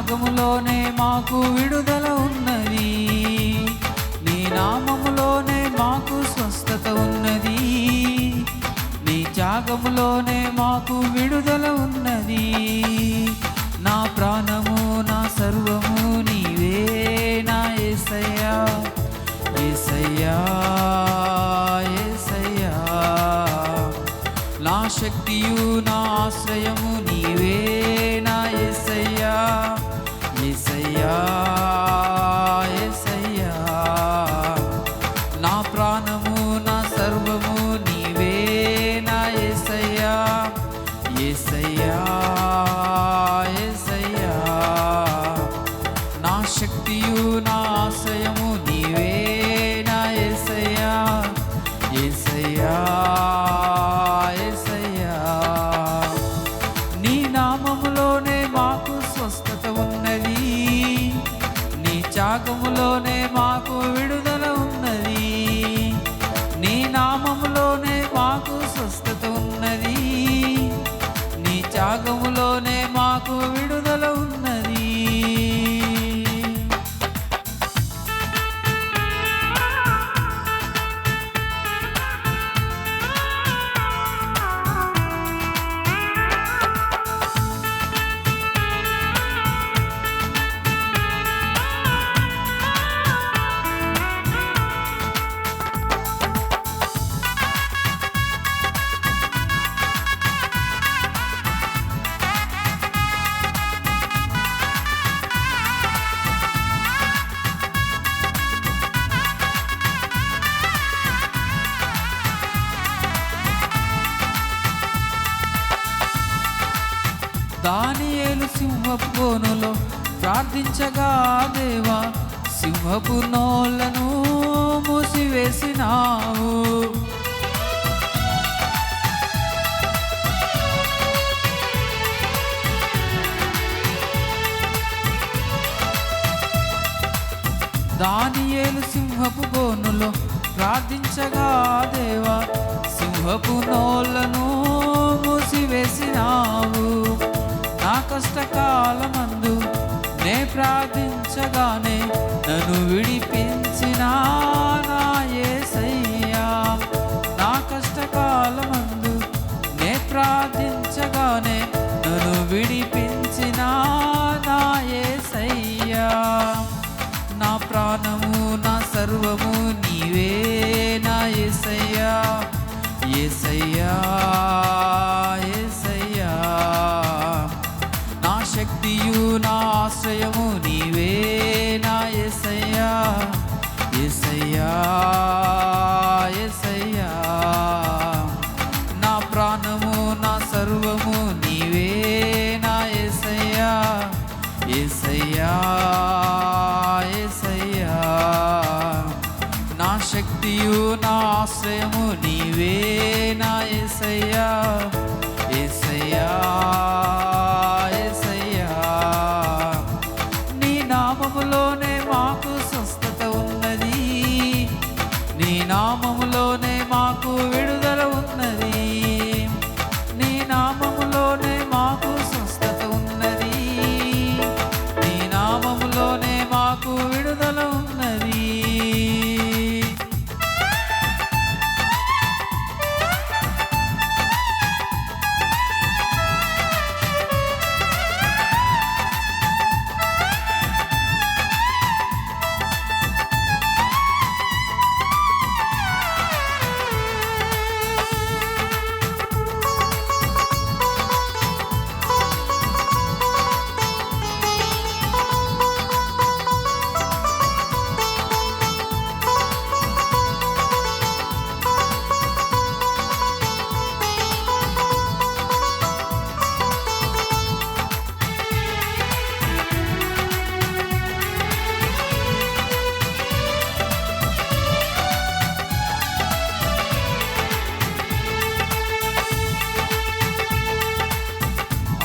త్యాగములోనే మాకు విడుదల ఉన్నది, నీ నామములోనే మాకు స్వస్థత ఉన్నది, నీ త్యాగములోనే మాకు విడుదల ఉన్నది. నా ప్రాణము నా సర్వము నీవే నా యేసయ్యా, యేసయ్యా, యేసయ్యా. నా శక్తియు నా ఆశ్రయము నీవే నా యేసయ్యా, యేసయ్యా, యేసయ్యా. నా ప్రాణము నా సర్వము నీవే నా యేసయ్యా, యేసయ్యా, యేసయ్యా. నా శక్తియు నా ఆశ్రయము నీవే నా యేసయ్యా, యేసయ్యా, యేసయ్యా. నీ నామములోనే మాకు స్వస్థత ఉన్నది, నీ త్యాగములోనే మాకు విడుదల ఉన్నది, నీ నామములోనే మాకు స్వస్థత ఉన్నది, నీ త్యాగములోనే మాకు విడుదల ఉన్నది. దానియేలు సింహపు బోనులో ప్రార్థించగా దేవా, సింహపు నోళ్లను మూసివేసినావు. దానియేలు సింహపు బోనులో ప్రార్థించగా దేవా, సింహపు నోళ్లను మూసివేసినావు. నా కష్టకాలమందు నే ప్రార్థించగానే నన్ను విడిపించిన నా యేసయ్యా. నా కష్టకాలమందు నే ప్రార్థించగానే నన్ను విడిపించిన నా యేసయ్యా. నా ప్రాణము నా సర్వము నీవే నా యేసయ్యా, యేసయ్యా, యేసయ్యా. నా శక్తియు నా ఆశ్రయము నీవే నా యేసయ్యా, యేసయ్యా, యేసయ్యా. నా ప్రాణము నా సర్వము నీవే నా యేసయ్యా, యేసయ్యా, యేసయ్యా. నా శక్తియు నా ఆశ్రయము నీవే నా యేసయ్యా, యేసయ్యా, యేసయ్యా. నీ నామములోనే మాకు స్వస్థత ఉన్నది, నీ నామములోనే మాకు విడుదల ఉన్నది, నీ నామములోనే మాకు స్వస్థత ఉన్నది, నీ నామములోనే మాకు విడుదల ఉన్నది.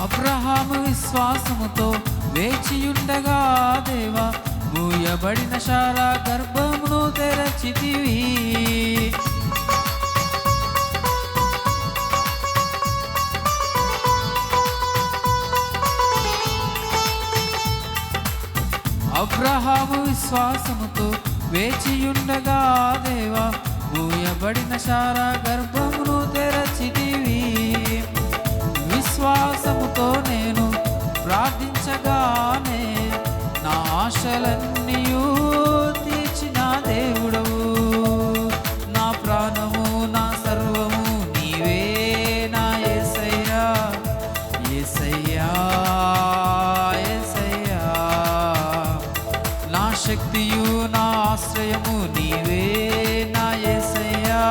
అబ్రహాము విశ్వాసముతో వేచియుండగా దేవా, మూయబడిన శారా గర్భమును తెరచితివి. విశ్వాసముతో వేచియుండగా దేవా మూయబడిన శారా గర్భమును తెరచితివి. విశ్వాసముతో నేను ప్రార్థించగానే నా ఆశలన్నీయూ తీర్చిన దేవుడవు. నా ప్రాణము నా సర్వము నీవే నా యేసయ్యా, యేసయ్యా, యేసయ్యా. నా శక్తియు నా ఆశ్రయము నీవే నా యేసయ్యా,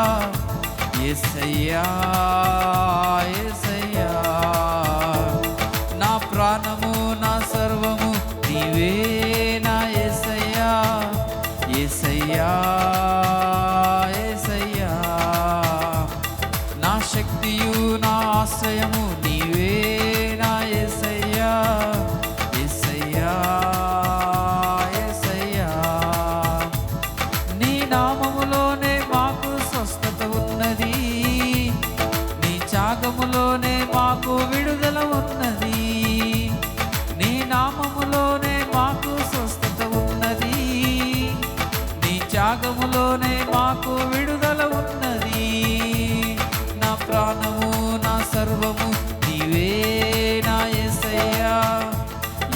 యేసయ్యా, యేసయ్యా. నా ప్రాణము నా సర్వము నీవే నా యేసయ్యా, యేసయ్యా, యేసయ్యా. నా శక్తియు నా ఆశ్రయము నీవే నా యేసయ్యా, యేసయ్యా, యేసయ్యా. నీ నామములోనే మాకు స్వస్థత ఉన్నది, నీ త్యాగములోనే మాకు విడుదల ఉన్నది. నీ నామములోనే మాకు స్వస్థత ఉన్నది, నీ త్యాగములోనే మాకు విడుదల ఉన్నది. నా ప్రాణము నా సర్వము నీవే నా యేసయ్యా,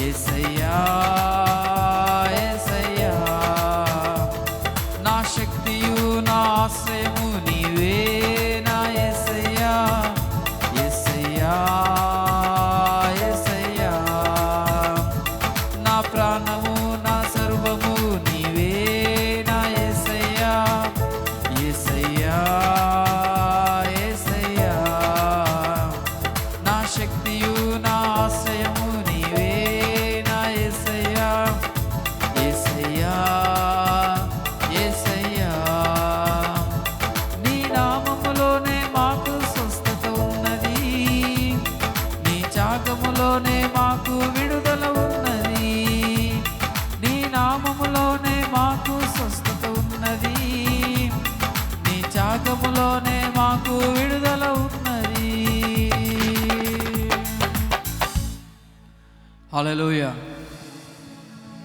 యేసయ్యా, యేసయ్యా. నా శక్తియు నా ఆశ్రయము నీవే నా యేసయ్యా, యేసయ్యా, యేసయ్యా. నా ప్రాణము నా సర్వము నీవే నా యేసయ్యా, యేసయ్యా, యేసయ్యా. నా శక్తియు నా ఆశ్రయము నీవే నా యేసయ్యా, యేసయ్యా, యేసయ్యా. నీ నామములోనే మాకు స్వస్థత ఉన్నది, నీ త్యాగములోనే మాకు విడుదల ఉన్నది. నీ నామములోనే మాకు స్వస్థత ఉన్నది, నీ త్యాగములోనే మాకు విడుదల ఉన్నది. హల్లెలూయా.